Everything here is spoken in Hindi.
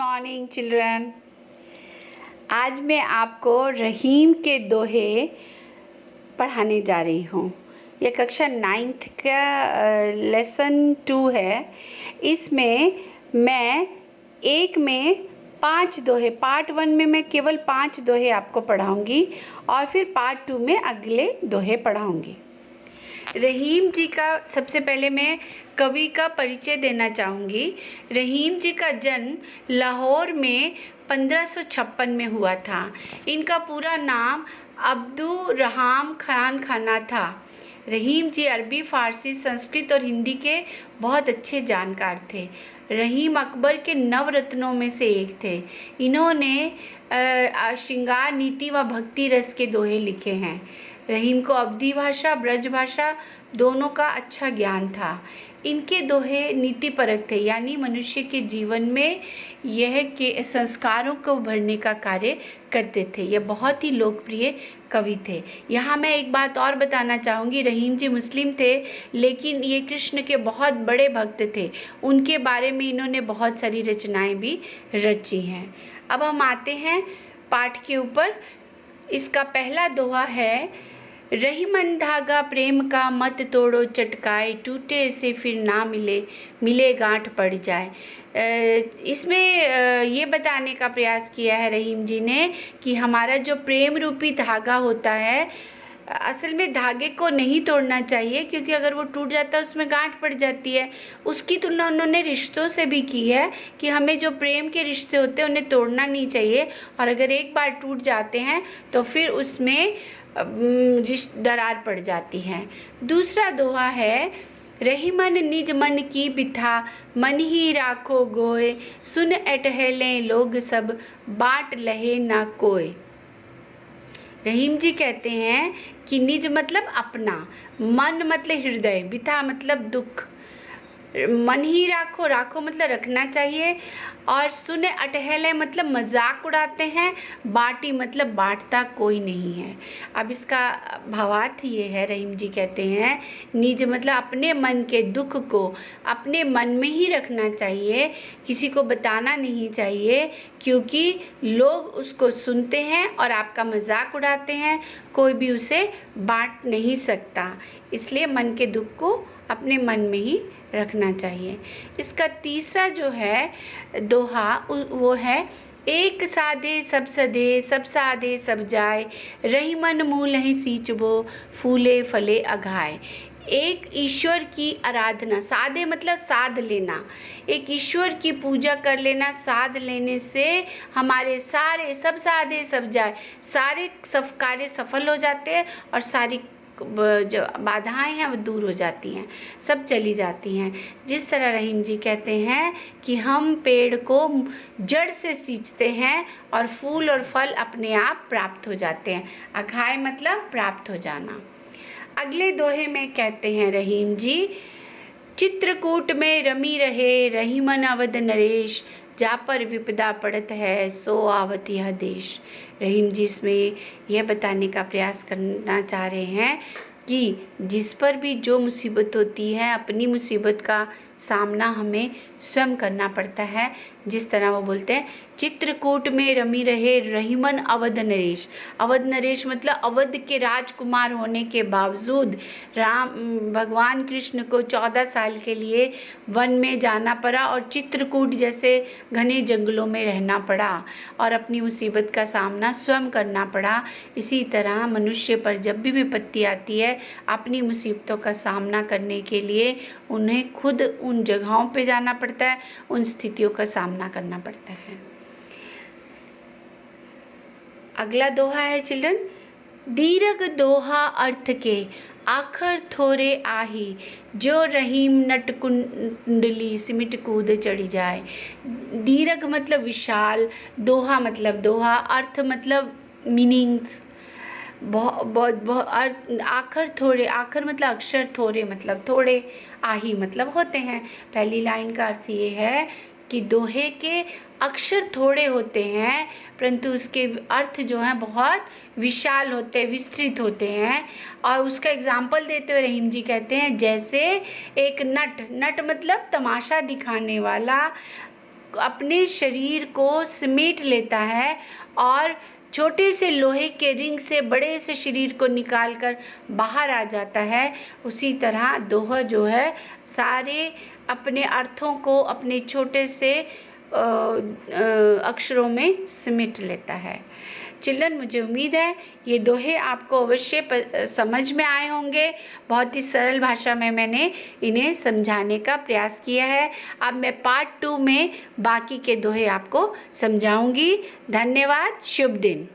Morning children. आज मैं आपको रहीम के दोहे पढ़ाने जा रही हूँ। यह कक्षा 9th का लेसन 2 है। इसमें मैं एक में 5 दोहे, पार्ट 1 में मैं केवल 5 दोहे आपको पढ़ाऊँगी और फिर पार्ट 2 में अगले दोहे पढ़ाऊँगी। रहीम जी का सबसे पहले मैं कवि का परिचय देना चाहूँगी। रहीम जी का जन्म लाहौर में 1556 में हुआ था। इनका पूरा नाम अब्दुर्रहमान खान खाना था। रहीम जी अरबी, फ़ारसी, संस्कृत और हिंदी के बहुत अच्छे जानकार थे। रहीम अकबर के नवरत्नों में से एक थे। इन्होंने श्रृंगार, नीति व भक्ति रस के दोहे लिखे हैं। रहीम को अवधी भाषा, ब्रज भाषा दोनों का अच्छा ज्ञान था। इनके दोहे नीतिपरक थे, यानी मनुष्य के जीवन में यह के संस्कारों को भरने का कार्य करते थे। यह बहुत ही लोकप्रिय कवि थे। यहाँ मैं एक बात और बताना चाहूँगी, रहीम जी मुस्लिम थे, लेकिन ये कृष्ण के बहुत बड़े भक्त थे। उनके बारे में इन्होंने बहुत सारी रचनाएं भी रची हैं। अब हम आते हैं पाठ के ऊपर। इसका पहला दोहा है, रहीमन धागा प्रेम का मत तोड़ो चटकाए, टूटे से फिर ना मिले, मिले गांठ पड़ जाए। इसमें ये बताने का प्रयास किया है रहीम जी ने कि हमारा जो प्रेम रूपी धागा होता है, असल में धागे को नहीं तोड़ना चाहिए, क्योंकि अगर वो टूट जाता है उसमें गांठ पड़ जाती है। उसकी तुलना उन्होंने रिश्तों से भी की है कि हमें जो प्रेम के रिश्ते होते हैं उन्हें तोड़ना नहीं चाहिए, और अगर एक बार टूट जाते हैं तो फिर उसमें दरार पड़ जाती है। दूसरा दोहा है, रहीमन निज मन की बिथा, मन ही राखो गोए, सुन अटहलें लोग सब, बाट लहे ना कोय। रहीम जी कहते हैं कि निज मतलब अपना, मन मतलब हृदय, बिथा मतलब दुख, मन ही राखो, राखो मतलब रखना चाहिए, और सुने अटहले मतलब मजाक उड़ाते हैं, बाटी मतलब बांटता कोई नहीं है। अब इसका भावार्थ ये है, रहीम जी कहते हैं निज मतलब अपने मन के दुख को अपने मन में ही रखना चाहिए, किसी को बताना नहीं चाहिए, क्योंकि लोग उसको सुनते हैं और आपका मजाक उड़ाते हैं, कोई भी उसे बांट नहीं सकता। इसलिए मन के दुख को अपने मन में ही रखना चाहिए। इसका तीसरा जो है दोहा वो है, एक साधे सब सधे, सब साधे सब जाए, रहीमन मूल ही सींचबो, फूले फले अघाए। एक ईश्वर की आराधना, साधे मतलब साध लेना, एक ईश्वर की पूजा कर लेना, साध लेने से हमारे सारे सब साधे सब जाए, सारे सब कार्य सफल हो जाते हैं और सारी जो बाधाएं हैं वो दूर हो जाती हैं, सब चली जाती हैं। जिस तरह रहीम जी कहते हैं कि हम पेड़ को जड़ से सींचते हैं और फूल और फल अपने आप प्राप्त हो जाते हैं। अघाय मतलब प्राप्त हो जाना। अगले दोहे में कहते हैं रहीम जी, चित्रकूट में रमी रहे, रहीमन अवध नरेश, जा पर विपदा पड़त है, सो आवत यह देश। रहीम जी इसमें यह बताने का प्रयास करना चाह रहे हैं कि जिस पर भी जो मुसीबत होती है, अपनी मुसीबत का सामना हमें स्वयं करना पड़ता है। जिस तरह वो बोलते हैं, चित्रकूट में रमी रहे, रहीमन अवध नरेश। अवध नरेश मतलब अवध के राजकुमार होने के बावजूद भगवान कृष्ण को 14 साल के लिए वन में जाना पड़ा और चित्रकूट जैसे घने जंगलों में रहना पड़ा और अपनी मुसीबत का सामना स्वयं करना पड़ा। इसी तरह मनुष्य पर जब भी विपत्ति आती है, अपनी मुसीबतों का सामना करने के लिए उन्हें खुद उन जगहों पे जाना पड़ता है, उन स्थितियों का सामना करना पड़ता है। अगला दोहा है चिल्ड्रन, दीर्घ दोहा अर्थ के, आखर थोरे आही, जो रहीम नट कुंडली, सिमिट कूद चढ़ी जाए। दीर्घ मतलब विशाल, दोहा मतलब दोहा, अर्थ मतलब मीनिंग्स, आखर थोड़े, आखर मतलब अक्षर, थोड़े मतलब थोड़े, आही मतलब होते हैं। पहली लाइन का अर्थ ये है कि दोहे के अक्षर थोड़े होते हैं, परंतु उसके अर्थ जो हैं बहुत विशाल होते हैं, विस्तृत होते हैं। और उसका एग्जाम्पल देते हुए रहीम जी कहते हैं, जैसे एक नट, नट मतलब तमाशा दिखाने वाला, अपने शरीर को समेट लेता है और छोटे से लोहे के रिंग से बड़े से शरीर को निकालकर बाहर आ जाता है, उसी तरह दोहा जो है सारे अपने अर्थों को अपने छोटे से अक्षरों में समेट लेता है। चिल्ड्रन, मुझे उम्मीद है ये दोहे आपको अवश्य समझ में आए होंगे। बहुत ही सरल भाषा में मैंने इन्हें समझाने का प्रयास किया है। अब मैं पार्ट 2 में बाकी के दोहे आपको समझाऊंगी। धन्यवाद। शुभ दिन।